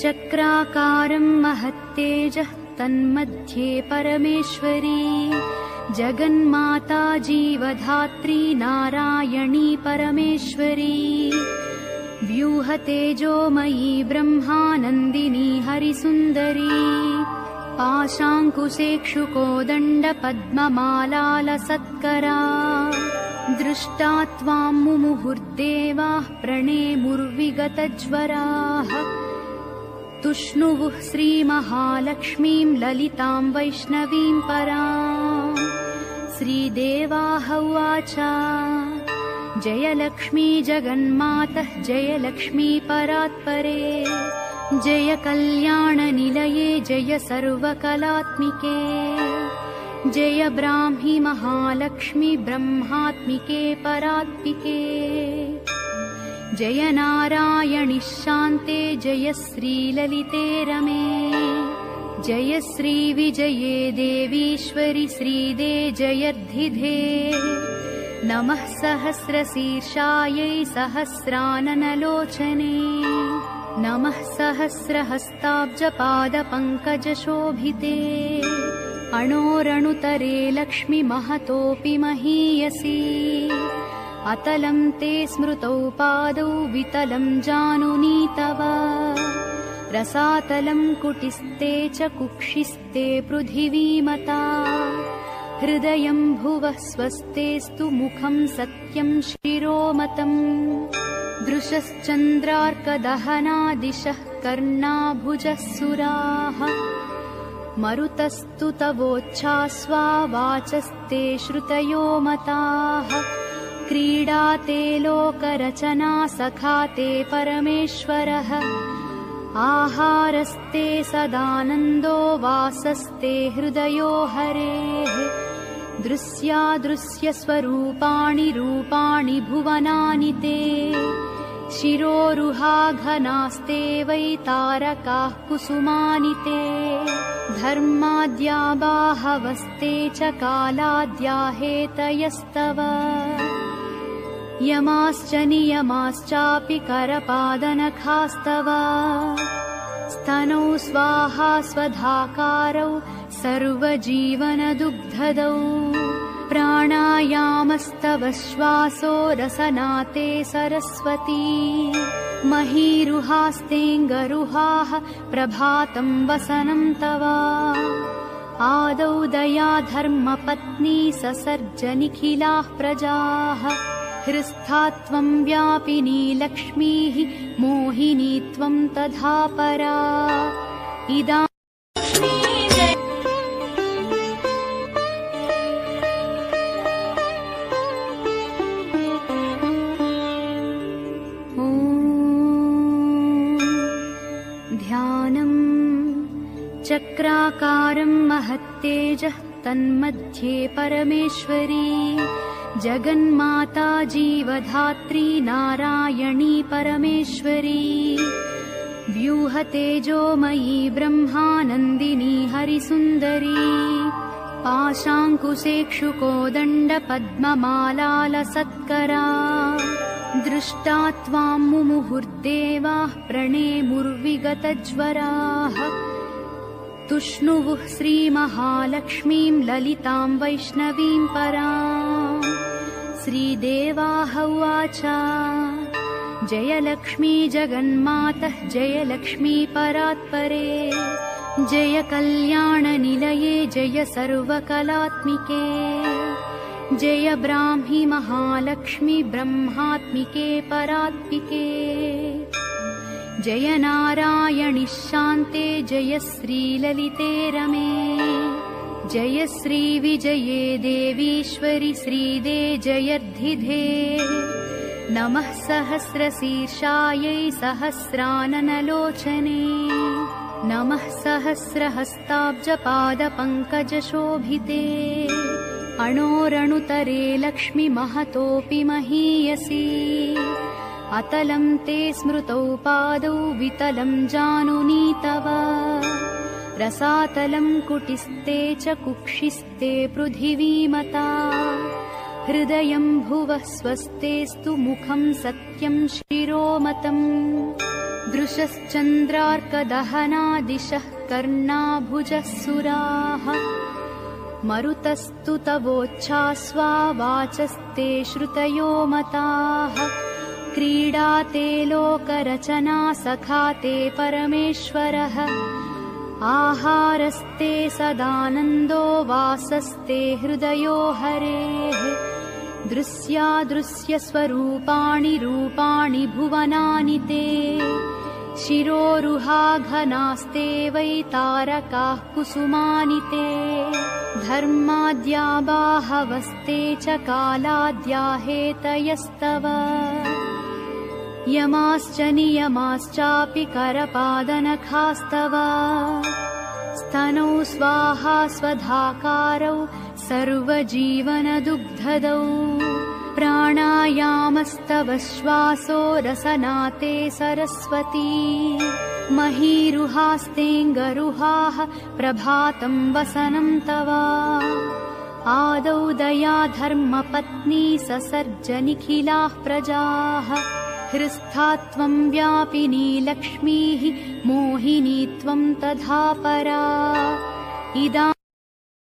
चक्राकारं महत्तेजः तन्मध्ये परमेश्वरी जगन्माता जीवधात्री नारायणी परमेश्वरी व्यूहतेजोमयी ब्रह्मानन्दिनी हरिसुन्दरी पाशाङ्कुशेक्षुकोदण्डपद्ममालालसत्करा दृष्टा त्वां मुमुहुर्देवाः प्रणेमुर्विगतज्वराः तुष्णुवुः श्रीमहालक्ष्मीं ललितां वैष्णवीं पराम् श्रीदेवाः उवाच जय लक्ष्मी जगन्मातः जय लक्ष्मी परात्परे जय कल्याणनिलये जय सर्वकलात्मिके जय ब्राह्मी महालक्ष्मी ब्रह्मात्मिके परात्मिके जय नारायणि शान्ते जय श्रीललिते रमे जय श्रीविजये देवीश्वरि श्रीदे जयर्धिधे नमः सहस्रशीर्षायै सहस्राननलोचने नमः सहस्रहस्ताब्जपादपङ्कजशोभिते अणोरणुतरे लक्ष्मी महतोऽपि महीयसी अतलं ते स्मृतौ पादौ वितलं जानुनी तव रसातलं कुटिस्ते च कुक्षिस्ते पृथिवीमता हृदयं भुवः स्वस्तेस्तु मुखं सत्यं शिरोमतम् दृशश्चन्द्रार्कदहनादिशः कर्णाभुजः सुराः मरुतस्तु तवोच्छास्वा वाचस्ते श्रुतयो मताः क्रीडाते लोकरचना सखाते परमेश्वरः आहारस्ते सदानन्दो वासस्ते हृदयो हरेः दृश्यादृश्यस्वरूपाणि रूपाणि भुवनानि ते शिरोरुहाघनास्ते वै तारकाः कुसुमानि ते धर्माद्या बाहवस्ते च कालाद्या हेतयस्तव यमाश्च नियमाश्चापि करपादनखास्तव स्तनौ स्वाहा स्वधाकारौ सर्वजीवनदुग्धदौ प्राणायामस्तव श्वासो रसनाते सरस्वती महीरुहास्तेऽङ्गरुहाः प्रभातं वसनं तव आदौ दया धर्मपत्नी ससर्ज निखिलाः प्रजाः हृस्था त्वं व्यापिनी लक्ष्मीः मोहिनी त्वं तथा परा इदा ध्यानम् चक्राकारं महत्तेजः तन्मध्ये परमेश्वरी जगन्माता जीवधात्री नारायणी परमेश्वरी व्यूहतेजोमयी ब्रह्मानन्दिनी हरिसुन्दरी पाशाङ्कुशेक्षुकोदण्डपद्ममालालसत्करा दृष्टा त्वां मुमुहुर्देवाः प्रणेमुर्विगतज्वराः तुष्णुवुः श्रीमहालक्ष्मीं ललितां वैष्णवीं पराम् श्रीदेवाः उवाच जय लक्ष्मी जगन्मातः जय लक्ष्मी परात्परे जय कल्याणनिलये जय सर्वकलात्मिके जय ब्राह्मी महालक्ष्मी ब्रह्मात्मिके परात्मिके जय नारायणि शान्ते जय श्रीललिते रमे जय श्रीविजये देवीश्वरि श्रीदे जयर्धिधे नमः सहस्रशीर्षायै सहस्राननलोचने नमः सहस्रहस्ताब्जपादपङ्कजशोभिते अणोरणुतरे लक्ष्मी महतोऽपि महीयसी अतलं ते स्मृतौ पादौ वितलं जानुनी तव रसातलं कुटिस्ते च कुक्षिस्ते पृथिवीमता हृदयं भुवः स्वस्तेस्तु मुखं सत्यं शिरोमतम् दृशश्चन्द्रार्कदहनादिशः कर्णाभुजः सुराः मरुतस्तु तवोच्छ्वास्वा वाचस्ते श्रुतयो मताः क्रीडा ते लोकरचना सखा ते परमेश्वरः आहारस्ते सदानन्दो वासस्ते हृदयो हरेः दृश्यादृश्यस्वरूपाणि रूपाणि भुवनानि ते शिरोरुहाघनास्ते वै तारकाः कुसुमानि ते धर्माद्या बाहवस्ते च कालाद्या हेतयस्तव यमाश्च नियमाश्चापि करपादनखास्तव स्तनौ स्वाहा स्वधाकारौ सर्वजीवनदुग्धदौ प्राणायामस्तव श्वासो रसनाते सरस्वती महीरुहास्तेऽङ्गरुहाः प्रभातं वसनं तव आदौ दया धर्मपत्नी ससर्ज निखिलाः प्रजाः हृस्था त्वं व्यापिनी लक्ष्मीः मोहिनी त्वं तथा परा इदा